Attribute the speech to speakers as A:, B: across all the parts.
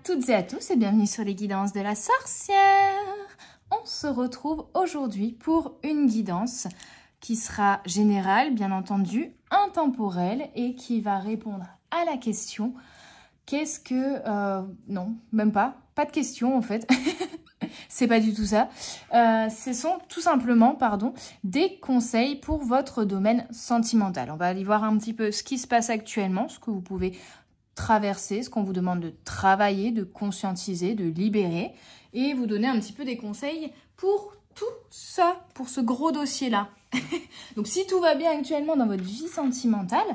A: toutes et à tous et bienvenue sur les guidances de la sorcière. On se retrouve aujourd'hui pour une guidance qui sera générale, bien entendu, intemporelle et qui va répondre à la question qu'est-ce que... non, même pas de question en fait. C'est pas du tout ça. Ce sont tout simplement, des conseils pour votre domaine sentimental. On va aller voir un petit peu ce qui se passe actuellement, ce que vous pouvez traverser, ce qu'on vous demande de travailler, de conscientiser, de libérer et vous donner un petit peu des conseils pour tout ça, pour ce gros dossier-là. Donc si tout va bien actuellement dans votre vie sentimentale,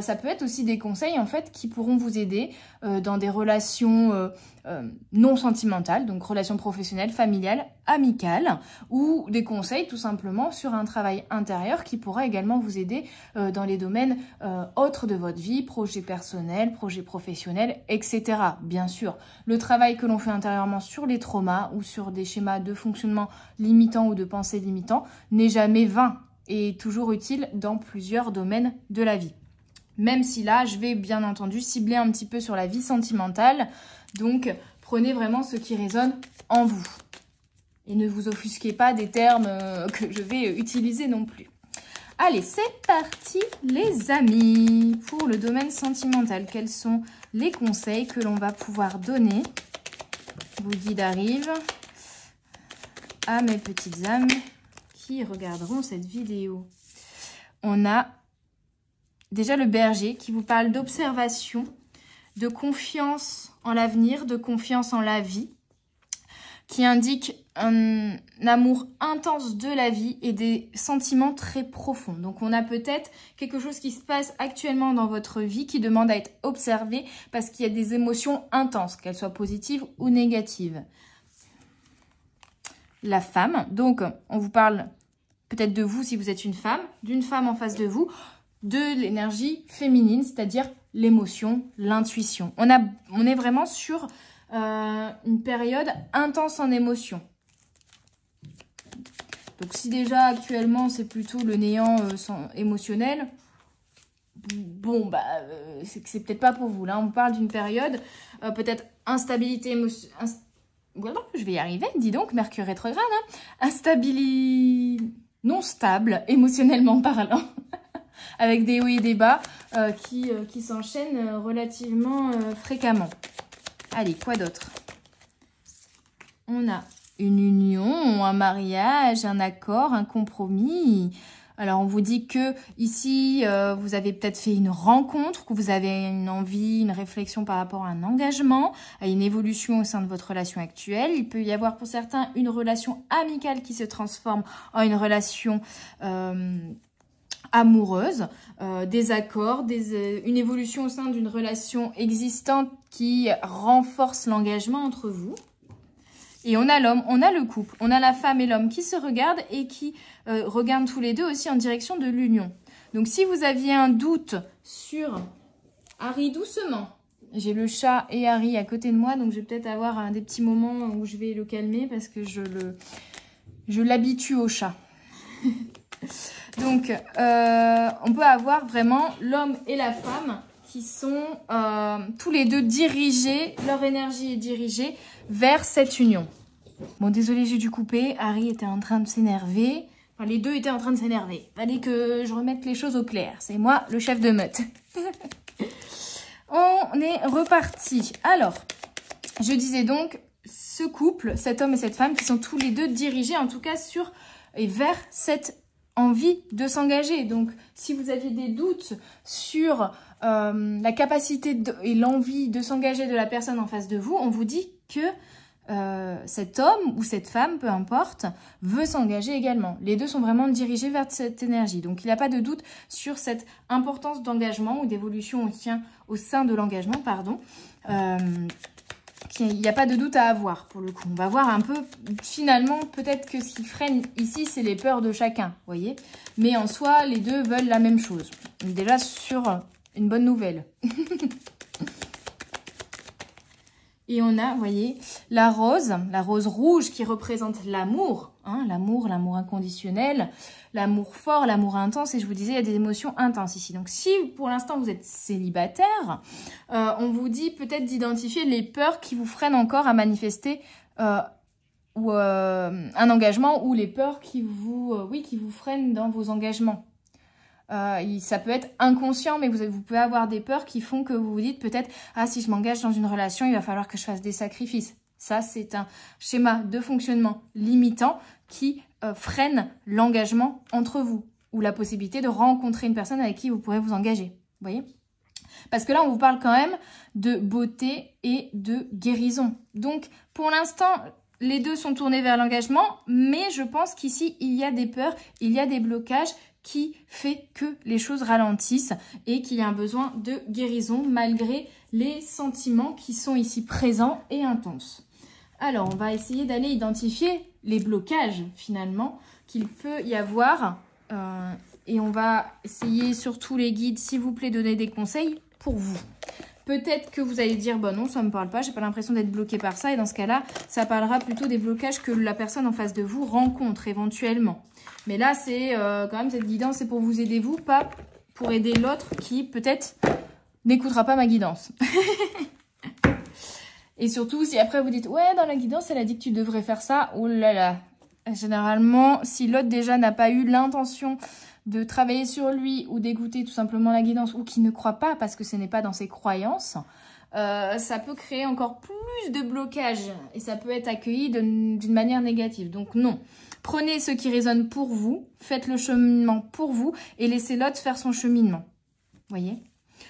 A: ça peut être aussi des conseils en fait qui pourront vous aider dans des relations non sentimentales, donc relations professionnelles, familiales, amicales, ou des conseils tout simplement sur un travail intérieur qui pourra également vous aider dans les domaines autres de votre vie, projets personnels, projets professionnels, etc. Bien sûr, le travail que l'on fait intérieurement sur les traumas ou sur des schémas de fonctionnement limitants ou de pensée limitants n'est jamais vain et toujours utile dans plusieurs domaines de la vie. Même si là, je vais bien entendu cibler un petit peu sur la vie sentimentale. Donc, prenez vraiment ce qui résonne en vous. Et ne vous offusquez pas des termes que je vais utiliser non plus. Allez, c'est parti les amis. Pour le domaine sentimental, quels sont les conseils que l'on va pouvoir donner? Vos guides arrivent à mes petites âmes qui regarderont cette vidéo. On a déjà le berger qui vous parle d'observation, de confiance en l'avenir, de confiance en la vie, qui indique un amour intense de la vie et des sentiments très profonds. Donc on a peut-être quelque chose qui se passe actuellement dans votre vie qui demande à être observé parce qu'il y a des émotions intenses, qu'elles soient positives ou négatives. La femme, donc on vous parle peut-être de vous si vous êtes une femme, d'une femme en face de vous, de l'énergie féminine, c'est-à-dire l'émotion, l'intuition. On est vraiment sur une période intense en émotion. Donc si déjà actuellement c'est plutôt le néant émotionnel, bon c'est peut-être pas pour vous. Là on parle d'une période peut-être instabilité émotionnelle. Je vais y arriver, dis donc, Mercure rétrograde, hein. Non stable, émotionnellement parlant, avec des hauts et des bas qui s'enchaînent relativement fréquemment. Allez, quoi d'autre? On a une union, un mariage, un accord, un compromis. Alors, on vous dit que ici, vous avez peut-être fait une rencontre, que vous avez une envie, une réflexion par rapport à un engagement, à une évolution au sein de votre relation actuelle. Il peut y avoir pour certains une relation amicale qui se transforme en une relation amoureuse, des accords, une évolution au sein d'une relation existante qui renforce l'engagement entre vous. Et on a l'homme, on a le couple, on a la femme et l'homme qui se regardent et qui regardent tous les deux aussi en direction de l'union. Donc si vous aviez un doute sur Harry, doucement, j'ai le chat et Harry à côté de moi, donc je vais peut-être avoir des petits moments où je vais le calmer parce que je l'habitue au chat. Donc on peut avoir vraiment l'homme et la femme qui sont tous les deux dirigés, leur énergie est dirigée vers cette union. Bon, désolé, j'ai dû couper. Harry était en train de s'énerver. Enfin, les deux étaient en train de s'énerver. Fallait que je remette les choses au clair. C'est moi, le chef de meute. On est reparti. Alors, je disais donc, ce couple, cet homme et cette femme, qui sont tous les deux dirigés, en tout cas, sur et vers cette envie de s'engager. Donc, si vous aviez des doutes sur la capacité et l'envie de s'engager de la personne en face de vous, on vous dit que cet homme ou cette femme, peu importe, veut s'engager également. Les deux sont vraiment dirigés vers cette énergie. Donc, il n'y a pas de doute sur cette importance d'engagement ou d'évolution au sein de l'engagement, pardon. Il n'y a pas de doute à avoir pour le coup. On va voir un peu, finalement, peut-être que ce qui freine ici, c'est les peurs de chacun, vous voyez. Mais en soi, les deux veulent la même chose. On est déjà sur une bonne nouvelle. Et on a, vous voyez, la rose rouge qui représente l'amour, hein, l'amour inconditionnel, l'amour fort, l'amour intense. Et je vous disais, il y a des émotions intenses ici. Donc, si pour l'instant vous êtes célibataire, on vous dit peut-être d'identifier les peurs qui vous freinent encore à manifester un engagement ou les peurs qui vous freinent dans vos engagements. Ça peut être inconscient, mais vous pouvez avoir des peurs qui font que vous vous dites peut-être « Ah, si je m'engage dans une relation, il va falloir que je fasse des sacrifices. » Ça, c'est un schéma de fonctionnement limitant qui freine l'engagement entre vous ou la possibilité de rencontrer une personne avec qui vous pourrez vous engager. Vous voyez ? Parce que là, on vous parle quand même de beauté et de guérison. Donc, pour l'instant, les deux sont tournés vers l'engagement, mais je pense qu'ici, il y a des peurs, il y a des blocages qui fait que les choses ralentissent et qu'il y a un besoin de guérison malgré les sentiments qui sont ici présents et intenses. Alors, on va essayer d'aller identifier les blocages finalement qu'il peut y avoir et on va essayer surtout les guides, s'il vous plaît, donner des conseils pour vous. Peut-être que vous allez dire, bah non, ça ne me parle pas, j'ai pas l'impression d'être bloqué par ça. Et dans ce cas-là, ça parlera plutôt des blocages que la personne en face de vous rencontre éventuellement. Mais là, c'est quand même cette guidance, c'est pour vous aider vous, pas pour aider l'autre qui peut-être n'écoutera pas ma guidance. Et surtout, si après vous dites, ouais, dans la guidance, elle a dit que tu devrais faire ça, oh là là. Généralement, si l'autre déjà n'a pas eu l'intention de travailler sur lui ou d'écouter tout simplement la guidance ou qui ne croit pas parce que ce n'est pas dans ses croyances, ça peut créer encore plus de blocages et ça peut être accueilli d'une manière négative. Donc non, prenez ce qui résonne pour vous, faites le cheminement pour vous et laissez l'autre faire son cheminement. Voyez ?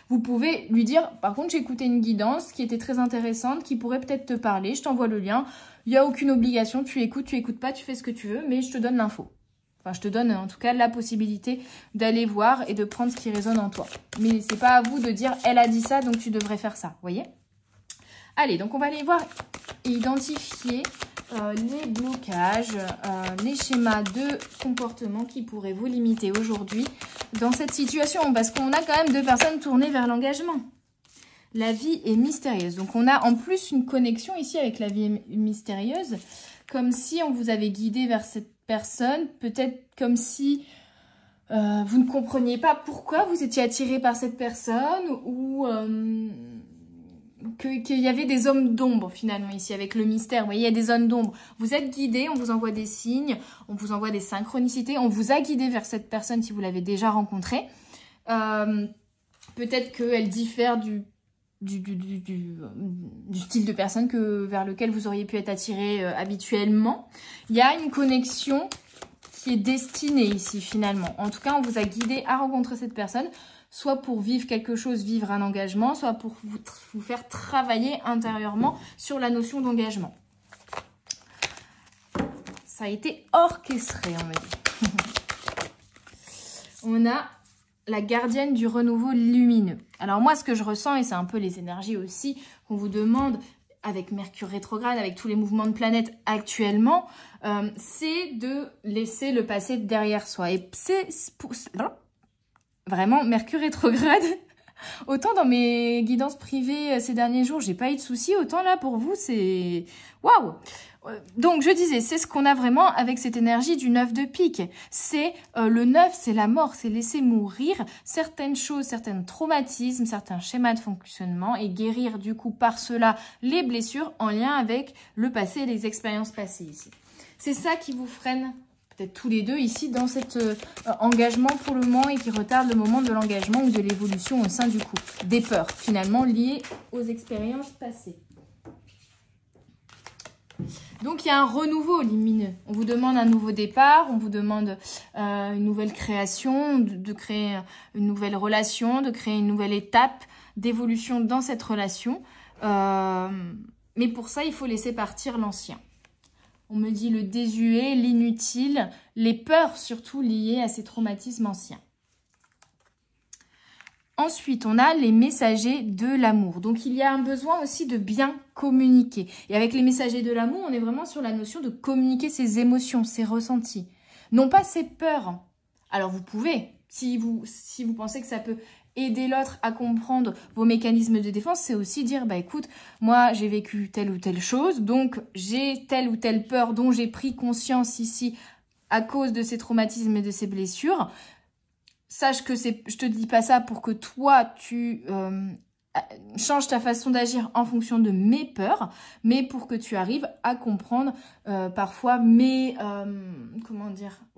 A: Vous pouvez lui dire, par contre, j'ai écouté une guidance qui était très intéressante, qui pourrait peut-être te parler, je t'envoie le lien, il n'y a aucune obligation, tu écoutes pas, tu fais ce que tu veux, mais je te donne l'info. Enfin, je te donne en tout cas la possibilité d'aller voir et de prendre ce qui résonne en toi. Mais c'est pas à vous de dire, elle a dit ça, donc tu devrais faire ça, vous voyez ? Allez, donc on va aller voir et identifier les blocages, les schémas de comportement qui pourraient vous limiter aujourd'hui dans cette situation. Parce qu'on a quand même deux personnes tournées vers l'engagement. La vie est mystérieuse. Donc on a en plus une connexion ici avec la vie mystérieuse, comme si on vous avait guidé vers cette personne, peut-être comme si vous ne compreniez pas pourquoi vous étiez attiré par cette personne ou qu'il y avait des hommes d'ombre finalement ici avec le mystère. Vous voyez, il y a des zones d'ombre. Vous êtes guidé, on vous envoie des signes, on vous envoie des synchronicités, on vous a guidé vers cette personne si vous l'avez déjà rencontrée. Peut-être qu'elle diffère du style de personne vers lequel vous auriez pu être attiré habituellement. Il y a une connexion qui est destinée ici finalement. En tout cas, on vous a guidé à rencontrer cette personne, soit pour vivre quelque chose, vivre un engagement, soit pour vous faire travailler intérieurement sur la notion d'engagement. Ça a été orchestré, on va dire. On a la gardienne du renouveau lumineux. Alors moi, ce que je ressens, et c'est un peu les énergies aussi qu'on vous demande avec Mercure rétrograde, avec tous les mouvements de planètes actuellement, c'est de laisser le passé derrière soi. Et c'est vraiment Mercure rétrograde. Autant dans mes guidances privées ces derniers jours, j'ai pas eu de soucis, autant là pour vous, c'est waouh! Donc je disais, c'est ce qu'on a vraiment avec cette énergie du 9 de pique. C'est le 9, c'est la mort, c'est laisser mourir certaines choses, certains traumatismes, certains schémas de fonctionnement et guérir du coup par cela les blessures en lien avec le passé et les expériences passées ici. C'est ça qui vous freine peut-être tous les deux ici dans cet engagement pour le moment et qui retarde le moment de l'engagement ou de l'évolution au sein du couple. Des peurs finalement liées aux expériences passées. Donc, il y a un renouveau lumineux. On vous demande un nouveau départ, on vous demande une nouvelle création, de créer une nouvelle relation, de créer une nouvelle étape d'évolution dans cette relation. Mais pour ça, il faut laisser partir l'ancien. On me dit le désuet, l'inutile, les peurs surtout liées à ces traumatismes anciens. Ensuite, on a les messagers de l'amour. Donc, il y a un besoin aussi de bien communiquer. Et avec les messagers de l'amour, on est vraiment sur la notion de communiquer ses émotions, ses ressentis. Non pas ses peurs. Alors, vous pouvez, si vous pensez que ça peut aider l'autre à comprendre vos mécanismes de défense, c'est aussi dire, bah écoute, moi j'ai vécu telle ou telle chose, donc j'ai telle ou telle peur dont j'ai pris conscience ici à cause de ces traumatismes et de ces blessures. Sache que je te dis pas ça pour que toi tu changes ta façon d'agir en fonction de mes peurs, mais pour que tu arrives à comprendre parfois mes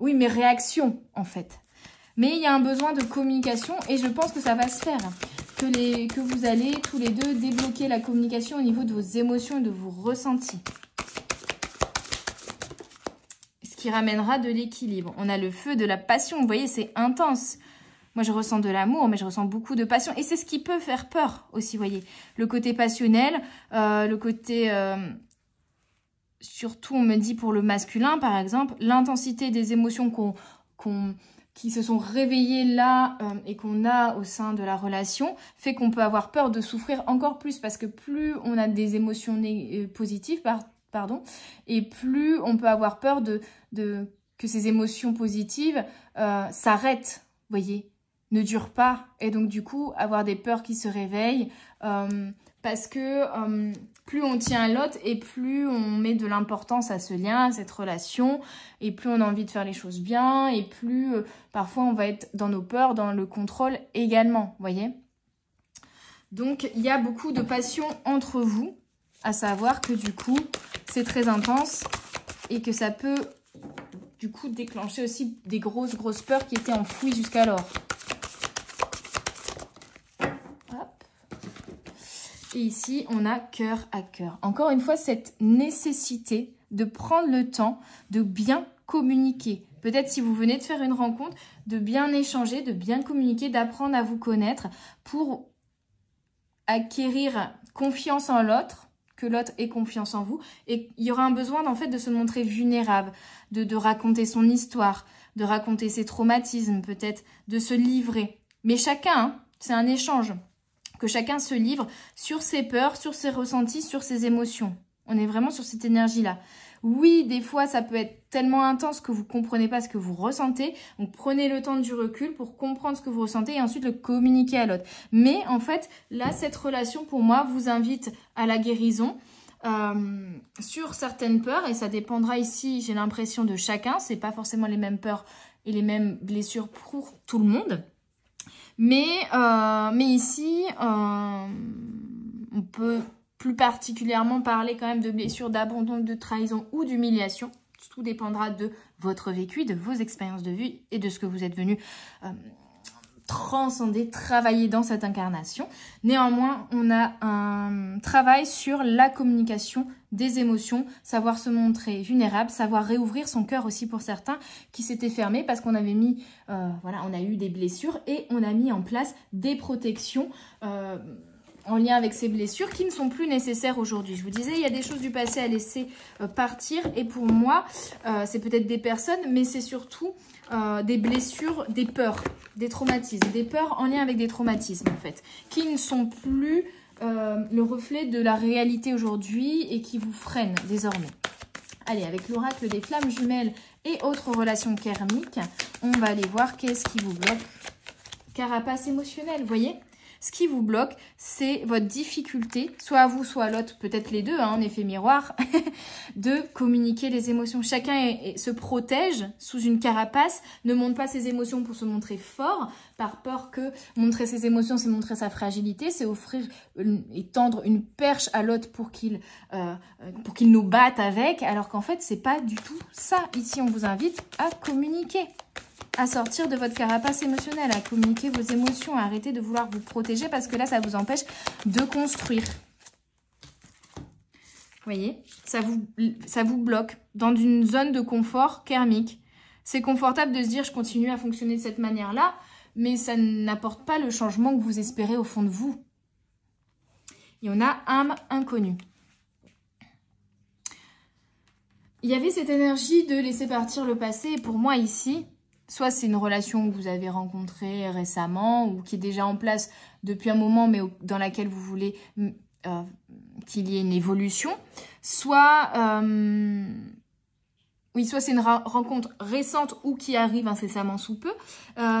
A: mes réactions en fait. Mais il y a un besoin de communication et je pense que ça va se faire. Que vous allez tous les deux débloquer la communication au niveau de vos émotions et de vos ressentis. Ce qui ramènera de l'équilibre. On a le feu de la passion. Vous voyez, c'est intense. Moi, je ressens de l'amour, mais je ressens beaucoup de passion. Et c'est ce qui peut faire peur aussi, vous voyez. Le côté passionnel, le côté... surtout, on me dit pour le masculin, par exemple, l'intensité des émotions qui se sont réveillées là et qu'on a au sein de la relation fait qu'on peut avoir peur de souffrir encore plus parce que plus on a des émotions positives, et plus on peut avoir peur que ces émotions positives s'arrêtent, vous voyez, ne durent pas. Et donc du coup, avoir des peurs qui se réveillent parce que plus on tient à l'autre et plus on met de l'importance à ce lien, à cette relation, et plus on a envie de faire les choses bien, et plus parfois on va être dans nos peurs, dans le contrôle également, vous voyez. Donc il y a beaucoup de passion entre vous, à savoir que du coup c'est très intense et que ça peut du coup déclencher aussi des grosses peurs qui étaient enfouies jusqu'alors. Et ici, on a cœur à cœur. Encore une fois, cette nécessité de prendre le temps de bien communiquer. Peut-être si vous venez de faire une rencontre, de bien échanger, de bien communiquer, d'apprendre à vous connaître pour acquérir confiance en l'autre, que l'autre ait confiance en vous. Et il y aura un besoin en fait de se montrer vulnérable, de raconter son histoire, de raconter ses traumatismes peut-être, de se livrer. Mais chacun, c'est un échange. Que chacun se livre sur ses peurs, sur ses ressentis, sur ses émotions. On est vraiment sur cette énergie-là. Oui, des fois, ça peut être tellement intense que vous ne comprenez pas ce que vous ressentez. Donc, prenez le temps du recul pour comprendre ce que vous ressentez et ensuite le communiquer à l'autre. Mais en fait, là, cette relation, pour moi, vous invite à la guérison sur certaines peurs. Et ça dépendra ici, j'ai l'impression, de chacun. Ce n'est pas forcément les mêmes peurs et les mêmes blessures pour tout le monde. Mais ici, on peut plus particulièrement parler quand même de blessures, d'abandon, de trahison ou d'humiliation. Tout dépendra de votre vécu, de vos expériences de vie et de ce que vous êtes venu transcender, travailler dans cette incarnation. Néanmoins, on a un travail sur la communication des émotions, savoir se montrer vulnérable, savoir réouvrir son cœur aussi pour certains qui s'étaient fermés parce qu'on avait mis, on a eu des blessures et on a mis en place des protections en lien avec ces blessures qui ne sont plus nécessaires aujourd'hui. Je vous disais, il y a des choses du passé à laisser partir et pour moi, c'est peut-être des personnes, mais c'est surtout des blessures, des peurs, des traumatismes, des peurs en lien avec des traumatismes en fait, qui ne sont plus le reflet de la réalité aujourd'hui et qui vous freinent désormais. Allez, avec l'oracle des flammes jumelles et autres relations karmiques, on va aller voir qu'est-ce qui vous bloque. Carapace émotionnelle, vous voyez ? Ce qui vous bloque, c'est votre difficulté, soit à vous, soit à l'autre, peut-être les deux, hein, en effet miroir, de communiquer les émotions. Chacun se protège sous une carapace, ne montre pas ses émotions pour se montrer fort, par peur que montrer ses émotions, c'est montrer sa fragilité, c'est offrir et tendre une perche à l'autre pour qu'il nous batte avec, alors qu'en fait, c'est pas du tout ça. Ici, on vous invite à communiquer, à sortir de votre carapace émotionnelle, à communiquer vos émotions, à arrêter de vouloir vous protéger parce que là, ça vous empêche de construire. Vous voyez, ça vous bloque dans une zone de confort karmique. C'est confortable de se dire, je continue à fonctionner de cette manière-là, mais ça n'apporte pas le changement que vous espérez au fond de vous. Et on a âme inconnue. Il y avait cette énergie de laisser partir le passé. Et pour moi, ici, soit c'est une relation que vous avez rencontrée récemment ou qui est déjà en place depuis un moment, mais dans laquelle vous voulez qu'il y ait une évolution. Soit, Oui, soit c'est une rencontre récente ou qui arrive incessamment sous peu,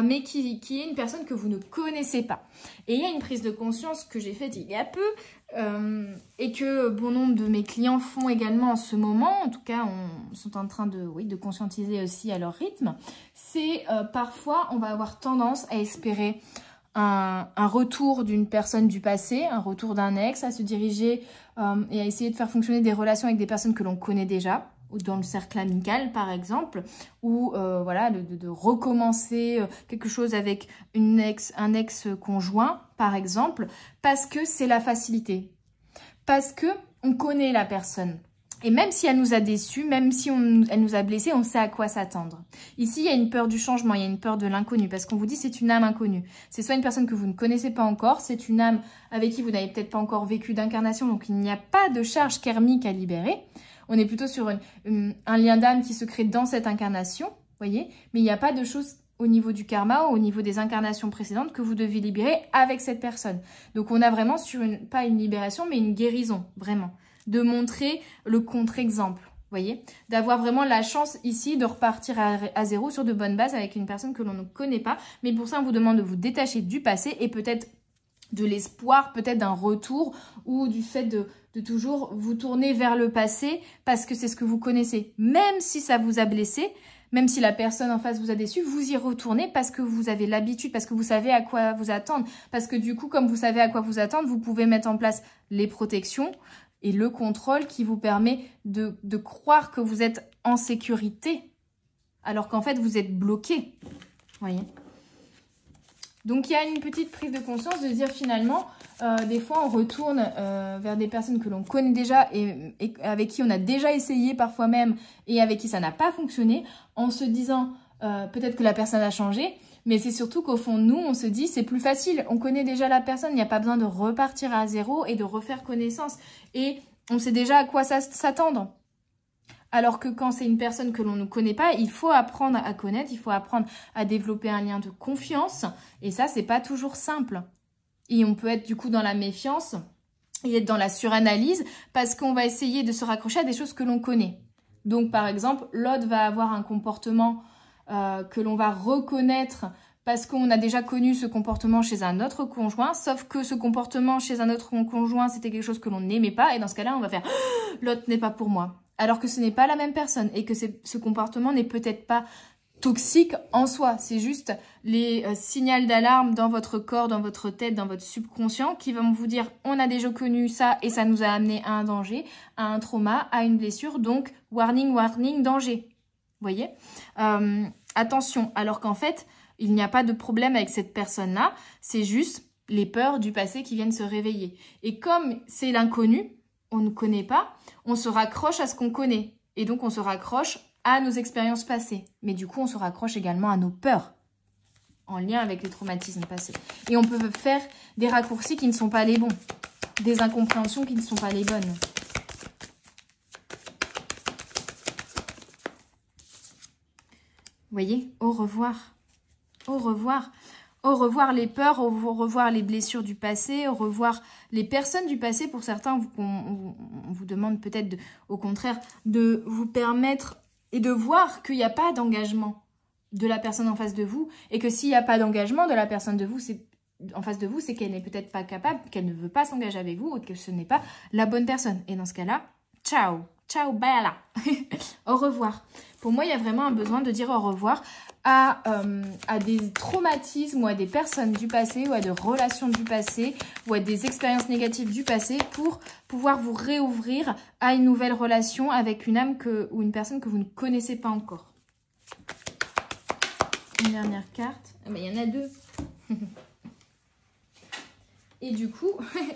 A: mais qui est une personne que vous ne connaissez pas. Et il y a une prise de conscience que j'ai faite il y a peu, et que bon nombre de mes clients font également en ce moment, en tout cas sont en train de conscientiser aussi à leur rythme. C'est parfois on va avoir tendance à espérer un retour d'une personne du passé, un retour d'un ex, à se diriger et à essayer de faire fonctionner des relations avec des personnes que l'on connaît déjà, ou dans le cercle amical par exemple, ou voilà, de recommencer quelque chose avec un ex-conjoint par exemple, parce que c'est la facilité, parce que on connaît la personne. Et même si elle nous a déçus, même si elle nous a blessés, on sait à quoi s'attendre. Ici, il y a une peur du changement, il y a une peur de l'inconnu, parce qu'on vous dit c'est une âme inconnue. C'est soit une personne que vous ne connaissez pas encore, c'est une âme avec qui vous n'avez peut-être pas encore vécu d'incarnation, donc il n'y a pas de charge karmique à libérer. On est plutôt sur un lien d'âme qui se crée dans cette incarnation, voyez, mais il n'y a pas de choses au niveau du karma ou au niveau des incarnations précédentes que vous devez libérer avec cette personne. Donc on a vraiment sur pas une libération, mais une guérison, vraiment. De montrer le contre-exemple, voyez, d'avoir vraiment la chance ici de repartir à zéro sur de bonnes bases avec une personne que l'on ne connaît pas. Mais pour ça, on vous demande de vous détacher du passé et peut-être de l'espoir, peut-être d'un retour ou du fait de toujours vous tourner vers le passé parce que c'est ce que vous connaissez. Même si ça vous a blessé, même si la personne en face vous a déçu, vous y retournez parce que vous avez l'habitude, parce que vous savez à quoi vous attendre. Parce que du coup, comme vous savez à quoi vous attendre, vous pouvez mettre en place les protections et le contrôle qui vous permet de croire que vous êtes en sécurité, alors qu'en fait, vous êtes bloqué. Voyez. Donc, il y a une petite prise de conscience de dire finalement, des fois, on retourne vers des personnes que l'on connaît déjà et avec qui on a déjà essayé parfois même et avec qui ça n'a pas fonctionné, en se disant peut-être que la personne a changé. Mais c'est surtout qu'au fond de nous, on se dit c'est plus facile, on connaît déjà la personne, il n'y a pas besoin de repartir à zéro et de refaire connaissance. Et on sait déjà à quoi s'attendre. Alors que quand c'est une personne que l'on ne connaît pas, il faut apprendre à connaître, il faut apprendre à développer un lien de confiance. Et ça, c'est pas toujours simple. Et on peut être du coup dans la méfiance et être dans la suranalyse parce qu'on va essayer de se raccrocher à des choses que l'on connaît. Donc par exemple, l'autre va avoir un comportement que l'on va reconnaître parce qu'on a déjà connu ce comportement chez un autre conjoint, sauf que ce comportement chez un autre conjoint, c'était quelque chose que l'on n'aimait pas, et dans ce cas-là, on va faire « l'autre n'est pas pour moi ». Alors que ce n'est pas la même personne, et que ce comportement n'est peut-être pas toxique en soi, c'est juste les signaux d'alarme dans votre corps, dans votre tête, dans votre subconscient, qui vont vous dire « on a déjà connu ça, et ça nous a amené à un danger, à un trauma, à une blessure, donc warning, warning, danger ». Vous voyez, attention, alors qu'en fait, il n'y a pas de problème avec cette personne-là, c'est juste les peurs du passé qui viennent se réveiller. Et comme c'est l'inconnu, on ne connaît pas, on se raccroche à ce qu'on connaît. Et donc, on se raccroche à nos expériences passées. Mais du coup, on se raccroche également à nos peurs, en lien avec les traumatismes passés. Et on peut faire des raccourcis qui ne sont pas les bons, des incompréhensions qui ne sont pas les bonnes. Vous voyez, au revoir. Au revoir. Au revoir les peurs, au revoir les blessures du passé, au revoir les personnes du passé. Pour certains, on vous demande peut-être au contraire de vous permettre et de voir qu'il n'y a pas d'engagement de la personne en face de vous. Et que s'il n'y a pas d'engagement de la personne en face de vous, c'est qu'elle n'est peut-être pas capable, qu'elle ne veut pas s'engager avec vous et que ce n'est pas la bonne personne. Et dans ce cas-là, ciao, ciao, bella. Au revoir. Pour moi, il y a vraiment un besoin de dire au revoir à des traumatismes ou à des personnes du passé ou à des relations du passé ou à des expériences négatives du passé pour pouvoir vous réouvrir à une nouvelle relation avec une âme ou une personne que vous ne connaissez pas encore. Une dernière carte. Ah ben, il y en a deux. Et du coup,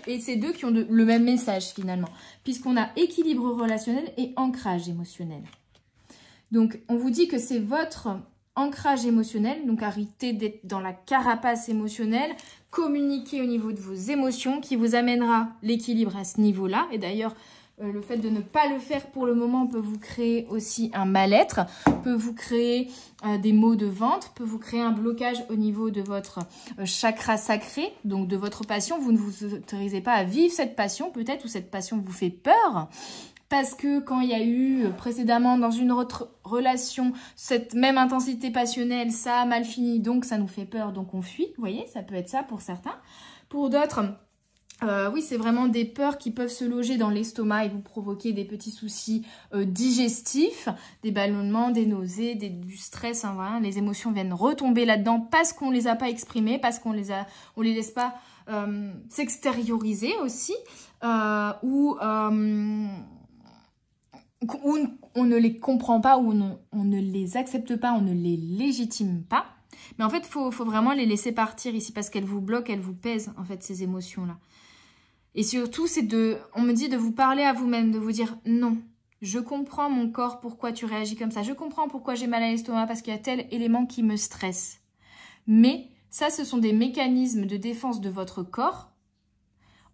A: et c'est deux qui ont le même message finalement, puisqu'on a équilibre relationnel et ancrage émotionnel. Donc, on vous dit que c'est votre ancrage émotionnel, donc arrêtez d'être dans la carapace émotionnelle, communiquer au niveau de vos émotions qui vous amènera l'équilibre à ce niveau-là. Et d'ailleurs, le fait de ne pas le faire pour le moment peut vous créer aussi un mal-être, peut vous créer des maux de ventre, peut vous créer un blocage au niveau de votre chakra sacré, donc de votre passion. Vous ne vous autorisez pas à vivre cette passion peut-être, ou cette passion vous fait peur, parce que quand il y a eu précédemment dans une autre relation cette même intensité passionnelle, ça a mal fini, donc ça nous fait peur, donc on fuit. Vous voyez, ça peut être ça pour certains. Pour d'autres, oui, c'est vraiment des peurs qui peuvent se loger dans l'estomac et vous provoquer des petits soucis digestifs, des ballonnements, des nausées, du stress. Hein, voilà. Les émotions viennent retomber là-dedans parce qu'on ne les a pas exprimées, parce qu'on les laisse pas s'extérioriser aussi, ou on ne les comprend pas, ou on ne les accepte pas, on ne les légitime pas. Mais en fait, faut vraiment les laisser partir ici parce qu'elles vous bloquent, elles vous pèsent, en fait, ces émotions-là. Et surtout, on me dit de vous parler à vous-même, de vous dire non, je comprends mon corps, pourquoi tu réagis comme ça. Je comprends pourquoi j'ai mal à l'estomac parce qu'il y a tel élément qui me stresse. Mais ça, ce sont des mécanismes de défense de votre corps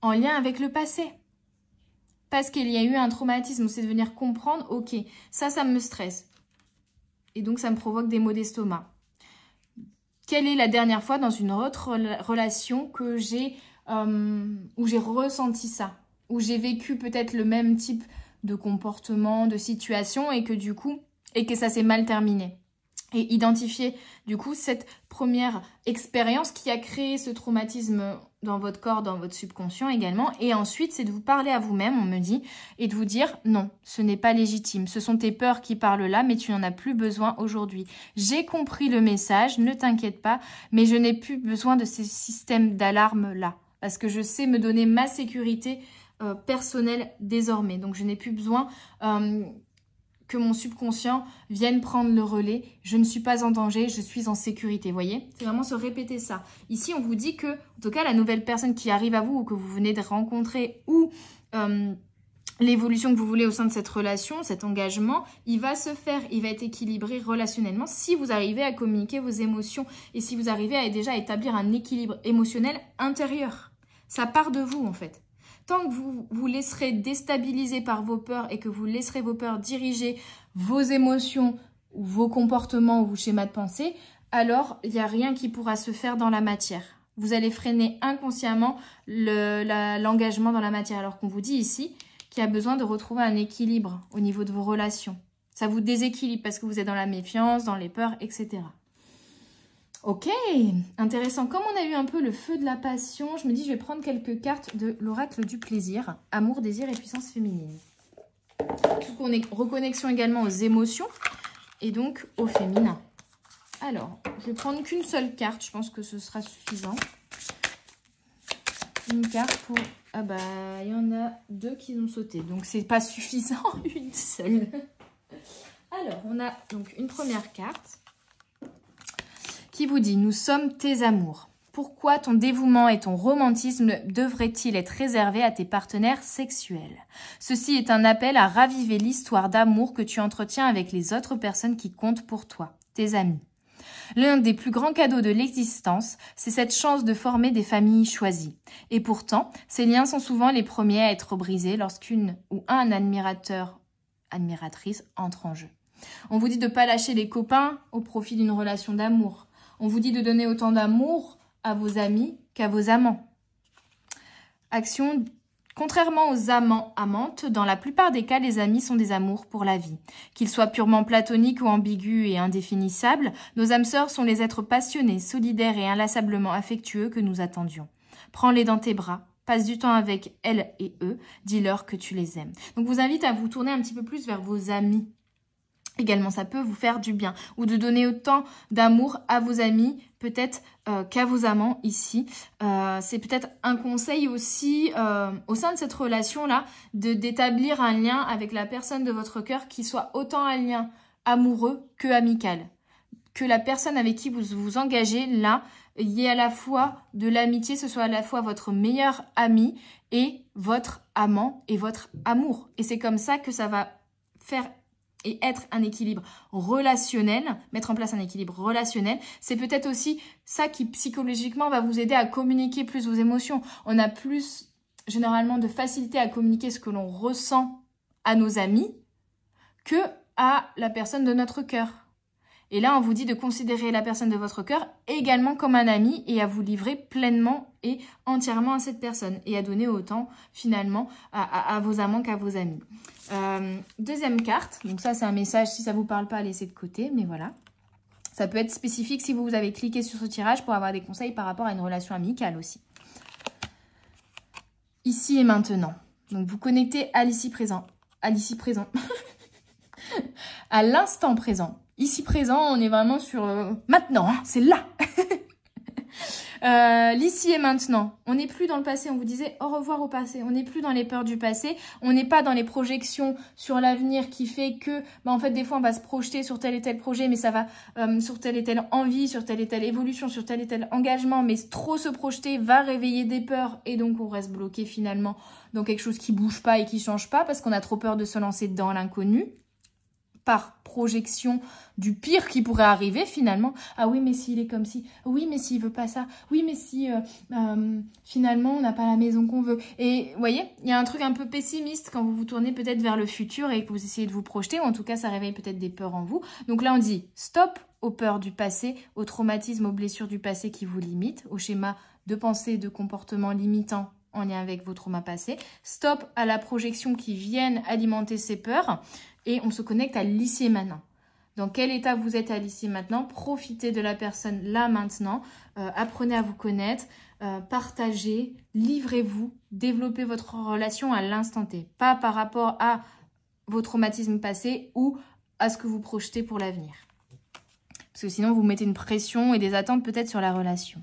A: en lien avec le passé. Parce qu'il y a eu un traumatisme, c'est de venir comprendre, ok, ça me stresse. Et donc, ça me provoque des maux d'estomac. Quelle est la dernière fois dans une autre relation que où j'ai ressenti ça, où j'ai vécu peut-être le même type de comportement, de situation et que ça s'est mal terminé. Et identifier du coup cette première expérience qui a créé ce traumatisme dans votre corps, dans votre subconscient également. Et ensuite, c'est de vous parler à vous-même, on me dit, et de vous dire non, ce n'est pas légitime. Ce sont tes peurs qui parlent là, mais tu n'en as plus besoin aujourd'hui. J'ai compris le message, ne t'inquiète pas, mais je n'ai plus besoin de ces systèmes d'alarme là. Parce que je sais me donner ma sécurité personnelle désormais. Donc, je n'ai plus besoin que mon subconscient vienne prendre le relais. Je ne suis pas en danger, je suis en sécurité. Vous voyez? C'est vraiment se répéter ça. Ici, on vous dit que, en tout cas, la nouvelle personne qui arrive à vous ou que vous venez de rencontrer ou l'évolution que vous voulez au sein de cette relation, cet engagement, il va se faire, il va être équilibré relationnellement si vous arrivez à communiquer vos émotions et si vous arrivez à déjà établir un équilibre émotionnel intérieur. Ça part de vous, en fait. Tant que vous vous laisserez déstabiliser par vos peurs et que vous laisserez vos peurs diriger vos émotions, vos comportements ou vos schémas de pensée, alors il n'y a rien qui pourra se faire dans la matière. Vous allez freiner inconsciemment l'engagement dans la matière. Alors qu'on vous dit ici qu'il y a besoin de retrouver un équilibre au niveau de vos relations. Ça vous déséquilibre parce que vous êtes dans la méfiance, dans les peurs, etc. Ok, intéressant. Comme on a eu un peu le feu de la passion, je me dis je vais prendre quelques cartes de l'oracle du plaisir. Amour, désir et puissance féminine. Reconnexion également aux émotions et donc au féminin. Alors, je vais prendre qu'une seule carte, je pense que ce sera suffisant. Une carte pour... Ah bah, il y en a deux qui ont sauté, donc c'est pas suffisant, une seule. Alors, on a donc une première carte qui vous dit « Nous sommes tes amours. Pourquoi ton dévouement et ton romantisme devraient-ils être réservés à tes partenaires sexuels? Ceci est un appel à raviver l'histoire d'amour que tu entretiens avec les autres personnes qui comptent pour toi, tes amis. L'un des plus grands cadeaux de l'existence, c'est cette chance de former des familles choisies. Et pourtant, ces liens sont souvent les premiers à être brisés lorsqu'une ou un admiratrice entre en jeu. On vous dit de ne pas lâcher les copains au profit d'une relation d'amour. On vous dit de donner autant d'amour à vos amis qu'à vos amants. Action, contrairement aux amants, amantes, dans la plupart des cas, les amis sont des amours pour la vie. Qu'ils soient purement platoniques ou ambigus et indéfinissables, nos âmes sœurs sont les êtres passionnés, solidaires et inlassablement affectueux que nous attendions. Prends-les dans tes bras, passe du temps avec elles et eux, dis-leur que tu les aimes. Donc, je vous invite à vous tourner un petit peu plus vers vos amis. Également, ça peut vous faire du bien. Ou de donner autant d'amour à vos amis, peut-être qu'à vos amants ici. C'est peut-être un conseil aussi, au sein de cette relation-là, d'établir un lien avec la personne de votre cœur qui soit autant un lien amoureux que amical. Que la personne avec qui vous vous engagez, là, il y ait à la fois de l'amitié, ce soit à la fois votre meilleur ami et votre amant et votre amour. Et c'est comme ça que ça va faire et être un équilibre relationnel, mettre en place un équilibre relationnel, c'est peut-être aussi ça qui psychologiquement va vous aider à communiquer plus vos émotions. On a plus généralement de facilité à communiquer ce que l'on ressent à nos amis que à la personne de notre cœur. Et là, on vous dit de considérer la personne de votre cœur également comme un ami et à vous livrer pleinement et entièrement à cette personne et à donner autant finalement à vos amants qu'à vos amis. Deuxième carte, donc ça c'est un message, si ça ne vous parle pas, laissez de côté, mais voilà. Ça peut être spécifique si vous avez cliqué sur ce tirage pour avoir des conseils par rapport à une relation amicale aussi. Ici et maintenant. Donc vous connectez à l'ici présent. À l'ici présent. À l'instant présent. Ici présent, on est vraiment sur maintenant, hein, c'est là. L'ici et maintenant. On n'est plus dans le passé, on vous disait au revoir au passé. On n'est plus dans les peurs du passé. On n'est pas dans les projections sur l'avenir qui fait que, en fait, des fois, on va se projeter sur tel et tel projet, mais ça va sur telle et telle envie, sur telle et telle évolution, sur tel et tel engagement. Mais trop se projeter va réveiller des peurs et donc on reste bloqué finalement dans quelque chose qui bouge pas et qui change pas parce qu'on a trop peur de se lancer dans l'inconnu. Par projection du pire qui pourrait arriver finalement. Ah oui, mais s'il est comme ci. Oui, mais s'il veut pas ça. Oui, mais si finalement on n'a pas la maison qu'on veut. Et vous voyez, il y a un truc un peu pessimiste quand vous vous tournez peut-être vers le futur et que vous essayez de vous projeter, ou en tout cas ça réveille peut-être des peurs en vous. Donc là on dit stop aux peurs du passé, aux traumatismes, aux blessures du passé qui vous limitent, au schéma de pensée, de comportement limitant en lien avec vos traumas passés. Stop à la projection qui viennent alimenter ces peurs. Et on se connecte à l'ici et maintenant. Dans quel état vous êtes à l'ici et maintenant? Profitez de la personne là maintenant. Apprenez à vous connaître. Partagez. Livrez-vous. Développez votre relation à l'instant T. Pas par rapport à vos traumatismes passés ou à ce que vous projetez pour l'avenir. Parce que sinon, vous mettez une pression et des attentes peut-être sur la relation.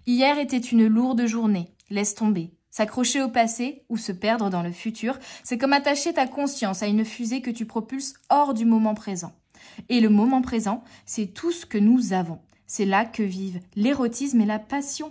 A: Hier était une lourde journée. Laisse tomber. S'accrocher au passé ou se perdre dans le futur, c'est comme attacher ta conscience à une fusée que tu propulses hors du moment présent. Et le moment présent, c'est tout ce que nous avons. C'est là que vivent l'érotisme et la passion.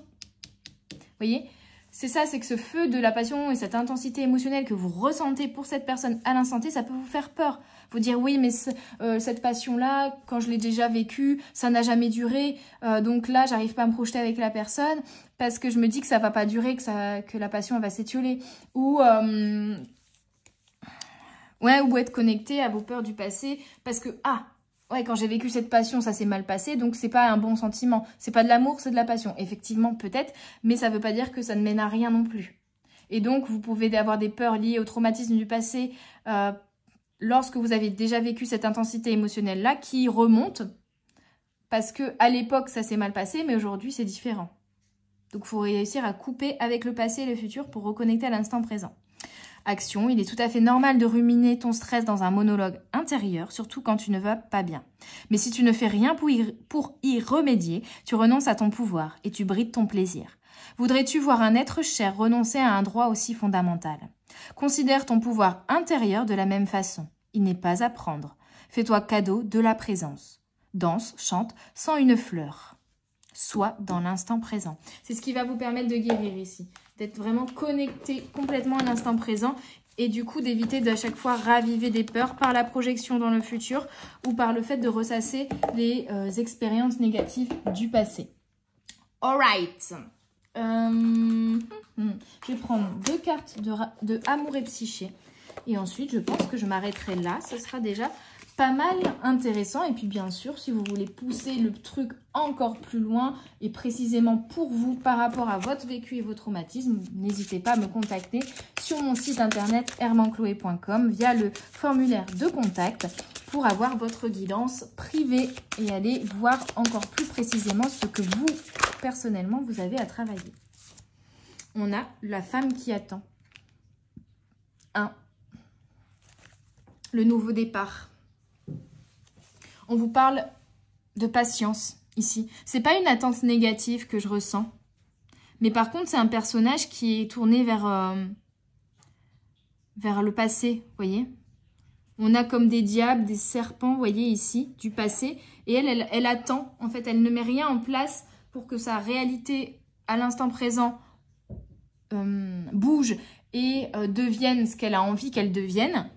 A: Vous voyez ? C'est ça, c'est que ce feu de la passion et cette intensité émotionnelle que vous ressentez pour cette personne à l'instant T, ça peut vous faire peur. Vous dire oui, mais cette passion-là, quand je l'ai déjà vécue, ça n'a jamais duré. Donc là, j'arrive pas à me projeter avec la personne parce que je me dis que ça va pas durer, que la passion elle va s'étioler. Ou être connecté à vos peurs du passé parce que quand j'ai vécu cette passion, ça s'est mal passé, donc c'est pas un bon sentiment. C'est pas de l'amour, c'est de la passion. Effectivement, peut-être, mais ça veut pas dire que ça ne mène à rien non plus. Et donc, vous pouvez avoir des peurs liées au traumatisme du passé lorsque vous avez déjà vécu cette intensité émotionnelle-là qui remonte parce que à l'époque, ça s'est mal passé, mais aujourd'hui, c'est différent. Donc, il faut réussir à couper avec le passé et le futur pour reconnecter à l'instant présent. Action, il est tout à fait normal de ruminer ton stress dans un monologue intérieur, surtout quand tu ne vas pas bien. Mais si tu ne fais rien pour y remédier, tu renonces à ton pouvoir et tu brides ton plaisir. Voudrais-tu voir un être cher renoncer à un droit aussi fondamental? Considère ton pouvoir intérieur de la même façon. Il n'est pas à prendre. Fais-toi cadeau de la présence. Danse, chante, sans une fleur. Sois dans l'instant présent. C'est ce qui va vous permettre de guérir ici. D'être vraiment connecté complètement à l'instant présent et du coup d'éviter d'à chaque fois raviver des peurs par la projection dans le futur ou par le fait de ressasser les expériences négatives du passé. Alright. Je vais prendre 2 cartes de amour et psyché et ensuite je pense que je m'arrêterai là. Ce sera déjà pas mal intéressant. Et puis bien sûr, si vous voulez pousser le truc encore plus loin et précisément pour vous par rapport à votre vécu et vos traumatismes, n'hésitez pas à me contacter sur mon site internet hermancloé.com via le formulaire de contact pour avoir votre guidance privée et aller voir encore plus précisément ce que vous, personnellement, vous avez à travailler. On a la femme qui attend. 1. Le nouveau départ. On vous parle de patience ici. C'est pas une attente négative que je ressens. Mais par contre, c'est un personnage qui est tourné vers le passé, vous voyez. On a comme des diables, des serpents, vous voyez ici, du passé. Et elle attend. En fait, elle ne met rien en place pour que sa réalité à l'instant présent bouge et devienne ce qu'elle a envie qu'elle devienne.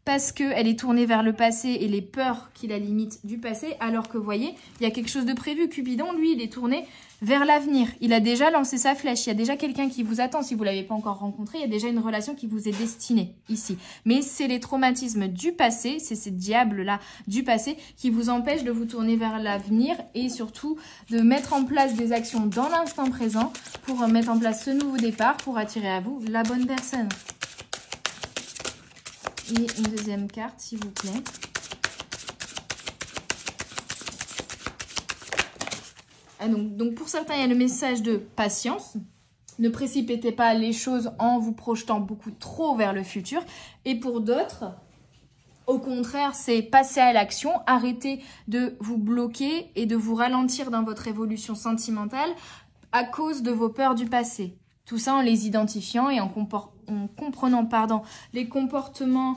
A: parce qu'elle est tournée vers le passé et les peurs qui la limitent du passé, alors que vous voyez, il y a quelque chose de prévu. Cupidon, lui, il est tourné vers l'avenir. Il a déjà lancé sa flèche, il y a déjà quelqu'un qui vous attend. Si vous ne l'avez pas encore rencontré, il y a déjà une relation qui vous est destinée ici. Mais c'est les traumatismes du passé, c'est ces diables-là du passé qui vous empêchent de vous tourner vers l'avenir et surtout de mettre en place des actions dans l'instant présent pour mettre en place ce nouveau départ, pour attirer à vous la bonne personne. Et une deuxième carte, s'il vous plaît. Ah, donc pour certains, il y a le message de patience. Ne précipitez pas les choses en vous projetant beaucoup trop vers le futur. Et pour d'autres, au contraire, c'est passer à l'action, arrêter de vous bloquer et de vous ralentir dans votre évolution sentimentale à cause de vos peurs du passé. Tout ça en les identifiant et en comprenant les comportements,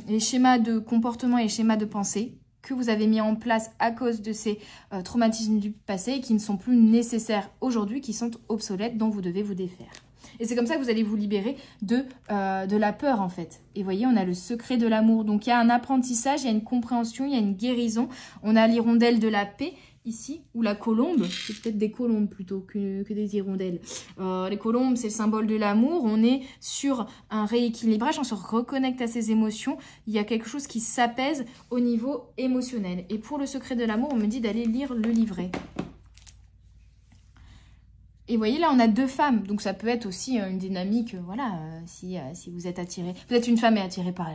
A: les schémas de comportement et les schémas de pensée que vous avez mis en place à cause de ces traumatismes du passé et qui ne sont plus nécessaires aujourd'hui, qui sont obsolètes, dont vous devez vous défaire. Et c'est comme ça que vous allez vous libérer de la peur, en fait. Et vous voyez, on a le secret de l'amour. Donc, il y a un apprentissage, il y a une compréhension, il y a une guérison. On a l'hirondelle de la paix, ici, ou la colombe. C'est peut-être des colombes plutôt que des hirondelles. Les colombes, c'est le symbole de l'amour. On est sur un rééquilibrage, on se reconnecte à ses émotions. Il y a quelque chose qui s'apaise au niveau émotionnel. Et pour le secret de l'amour, on me dit d'aller lire le livret. Et vous voyez, là, on a deux femmes. Donc, ça peut être aussi une dynamique, voilà, si vous êtes attiré. Vous êtes une femme et attirée par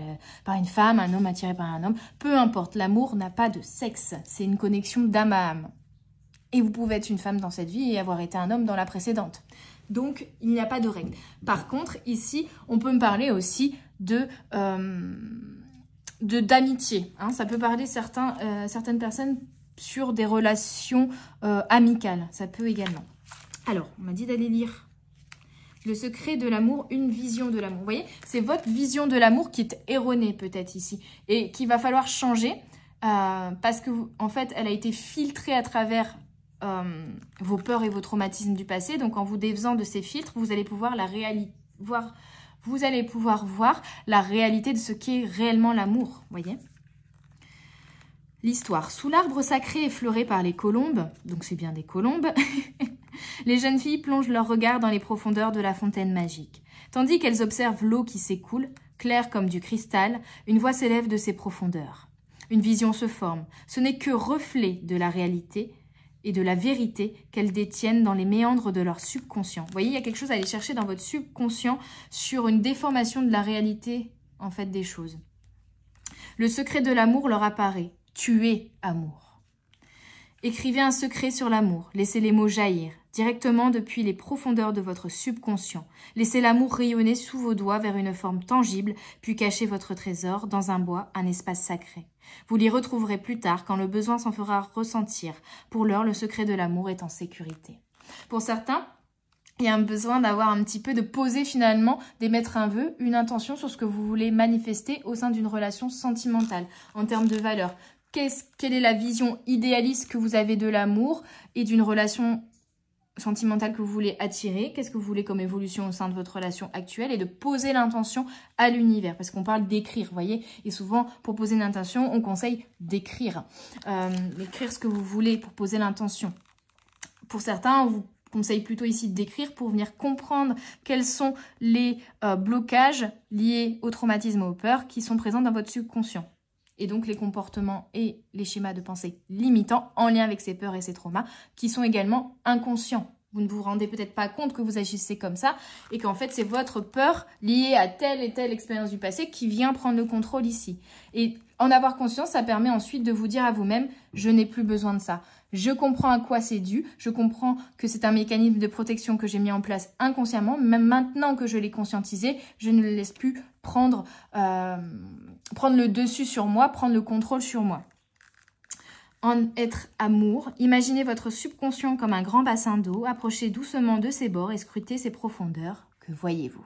A: une femme, un homme attiré par un homme. Peu importe, l'amour n'a pas de sexe. C'est une connexion d'âme à âme. Et vous pouvez être une femme dans cette vie et avoir été un homme dans la précédente. Donc, il n'y a pas de règle. Par contre, ici, on peut me parler aussi d'amitié. Hein. Ça peut parler certaines personnes sur des relations amicales. Ça peut également. Alors, on m'a dit d'aller lire Le secret de l'amour, une vision de l'amour. Vous voyez, c'est votre vision de l'amour qui est erronée peut-être ici et qu'il va falloir changer parce que, en fait, elle a été filtrée à travers vos peurs et vos traumatismes du passé. Donc, en vous défaisant de ces filtres, vous allez pouvoir voir la réalité de ce qu'est réellement l'amour. Vous voyez ? L'histoire. Sous l'arbre sacré effleuré par les colombes, donc c'est bien des colombes, les jeunes filles plongent leur regard dans les profondeurs de la fontaine magique. Tandis qu'elles observent l'eau qui s'écoule, claire comme du cristal, une voix s'élève de ses profondeurs. Une vision se forme. Ce n'est que reflet de la réalité et de la vérité qu'elles détiennent dans les méandres de leur subconscient. Vous voyez, il y a quelque chose à aller chercher dans votre subconscient sur une déformation de la réalité, en fait, des choses. Le secret de l'amour leur apparaît. Tu es amour. Écrivez un secret sur l'amour. Laissez les mots jaillir directement depuis les profondeurs de votre subconscient. Laissez l'amour rayonner sous vos doigts vers une forme tangible, puis cachez votre trésor dans un bois, un espace sacré. Vous l'y retrouverez plus tard quand le besoin s'en fera ressentir. Pour l'heure, le secret de l'amour est en sécurité. Pour certains, il y a un besoin d'avoir un petit peu de poser finalement, d'émettre un vœu, une intention sur ce que vous voulez manifester au sein d'une relation sentimentale en termes de valeurs. Quelle est la vision idéaliste que vous avez de l'amour et d'une relation sentimentale que vous voulez attirer? Qu'est-ce que vous voulez comme évolution au sein de votre relation actuelle? Et de poser l'intention à l'univers, parce qu'on parle d'écrire, vous voyez. Et souvent, pour poser une intention, on conseille d'écrire. D'écrire ce que vous voulez pour poser l'intention. Pour certains, on vous conseille plutôt ici d'écrire pour venir comprendre quels sont les blocages liés au traumatisme et aux peurs qui sont présents dans votre subconscient. Et donc les comportements et les schémas de pensée limitants en lien avec ces peurs et ces traumas qui sont également inconscients. Vous ne vous rendez peut-être pas compte que vous agissez comme ça et qu'en fait c'est votre peur liée à telle et telle expérience du passé qui vient prendre le contrôle ici. Et en avoir conscience, ça permet ensuite de vous dire à vous-même « je n'ai plus besoin de ça ». Je comprends à quoi c'est dû, je comprends que c'est un mécanisme de protection que j'ai mis en place inconsciemment. Même maintenant que je l'ai conscientisé, je ne le laisse plus prendre le dessus sur moi, prendre le contrôle sur moi. En être amour, imaginez votre subconscient comme un grand bassin d'eau, approchez doucement de ses bords et scrutez ses profondeurs. Que voyez-vous?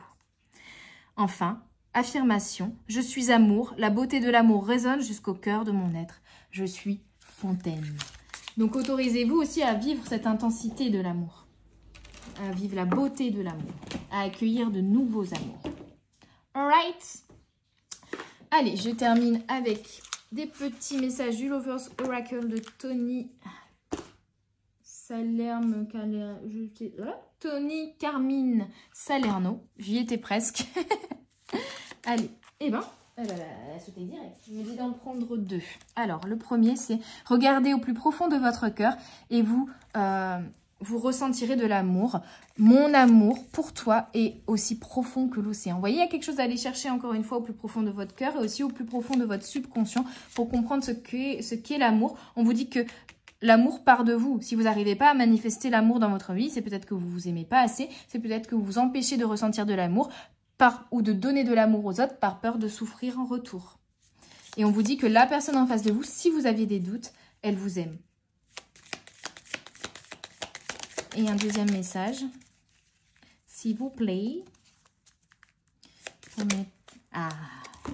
A: Enfin, affirmation, je suis amour, la beauté de l'amour résonne jusqu'au cœur de mon être. Je suis fontaine. Donc, autorisez-vous aussi à vivre cette intensité de l'amour, à vivre la beauté de l'amour, à accueillir de nouveaux amours. Alright. Allez, je termine avec des petits messages du Lovers Oracle de Tony Tony Carmine Salerno. J'y étais presque. Allez, eh ben, elle a sauté direct. Je me dis d'en prendre 2. Alors, le premier, c'est regardez au plus profond de votre cœur et vous ressentirez de l'amour. Mon amour pour toi est aussi profond que l'océan. Vous voyez, il y a quelque chose à aller chercher encore une fois au plus profond de votre cœur et aussi au plus profond de votre subconscient pour comprendre ce qu'est l'amour. On vous dit que l'amour part de vous. Si vous n'arrivez pas à manifester l'amour dans votre vie, c'est peut-être que vous ne vous aimez pas assez, c'est peut-être que vous vous empêchez de ressentir de l'amour ou de donner de l'amour aux autres par peur de souffrir en retour. Et on vous dit que la personne en face de vous, si vous aviez des doutes, elle vous aime. Et un deuxième message. S'il vous plaît. Ah,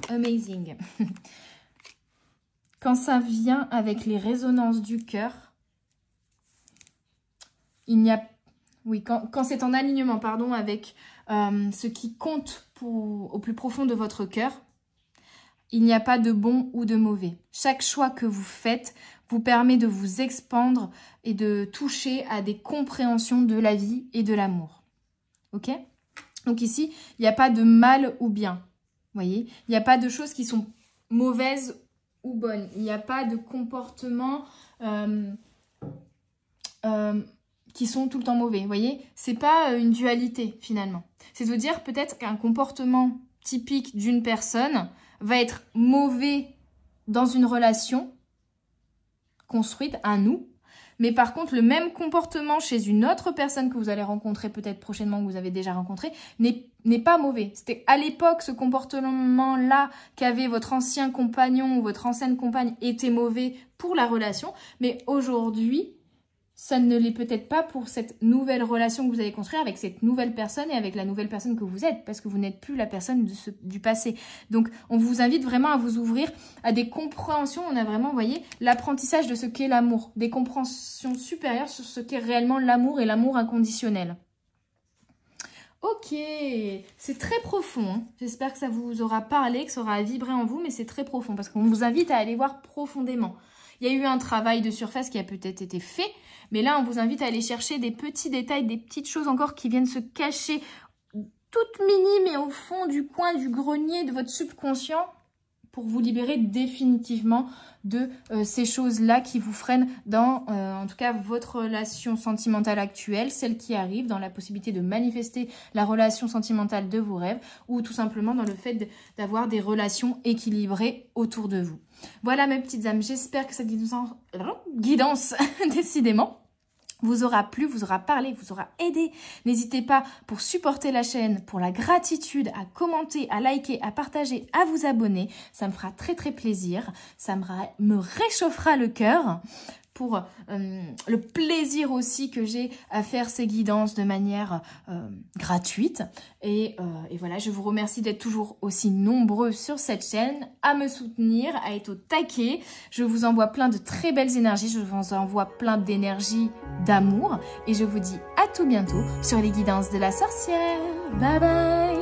A: amazing. Quand ça vient avec les résonances du cœur, il n'y a... Oui, quand c'est en alignement, pardon, avec ce qui compte au plus profond de votre cœur, il n'y a pas de bon ou de mauvais. Chaque choix que vous faites vous permet de vous expandre et de toucher à des compréhensions de la vie et de l'amour. Ok? Donc ici, il n'y a pas de mal ou bien. Vous voyez? Il n'y a pas de choses qui sont mauvaises ou bonnes. Il n'y a pas de comportements qui sont tout le temps mauvais. Vous voyez? C'est pas une dualité finalement. C'est de dire peut-être qu'un comportement typique d'une personne va être mauvais dans une relation construite à nous, mais par contre le même comportement chez une autre personne que vous allez rencontrer peut-être prochainement, que vous avez déjà rencontré, n'est pas mauvais. C'était à l'époque ce comportement-là qu'avait votre ancien compagnon ou votre ancienne compagne était mauvais pour la relation, mais aujourd'hui ça ne l'est peut-être pas pour cette nouvelle relation que vous allez construire avec cette nouvelle personne et avec la nouvelle personne que vous êtes, parce que vous n'êtes plus la personne du passé. Donc, on vous invite vraiment à vous ouvrir à des compréhensions. On a vraiment, vous voyez, l'apprentissage de ce qu'est l'amour, des compréhensions supérieures sur ce qu'est réellement l'amour et l'amour inconditionnel. Ok, c'est très profond. Hein. J'espère que ça vous aura parlé, que ça aura vibré en vous, mais c'est très profond parce qu'on vous invite à aller voir profondément. Il y a eu un travail de surface qui a peut-être été fait, mais là, on vous invite à aller chercher des petits détails, des petites choses encore qui viennent se cacher toutes minimes et au fond du coin du grenier de votre subconscient pour vous libérer définitivement de ces choses-là qui vous freinent dans, en tout cas, votre relation sentimentale actuelle, celle qui arrive, dans la possibilité de manifester la relation sentimentale de vos rêves ou tout simplement dans le fait d'avoir des relations équilibrées autour de vous. Voilà mes petites âmes, j'espère que cette guidance, décidément, vous aura plu, vous aura parlé, vous aura aidé. N'hésitez pas pour supporter la chaîne, pour la gratitude, à commenter, à liker, à partager, à vous abonner. Ça me fera très très plaisir. Ça me réchauffera le cœur pour le plaisir aussi que j'ai à faire ces guidances de manière gratuite. Et voilà, je vous remercie d'être toujours aussi nombreux sur cette chaîne, à me soutenir, à être au taquet. Je vous envoie plein de très belles énergies, je vous envoie plein d'énergie, d'amour. Et je vous dis à tout bientôt sur les guidances de la sorcière. Bye bye!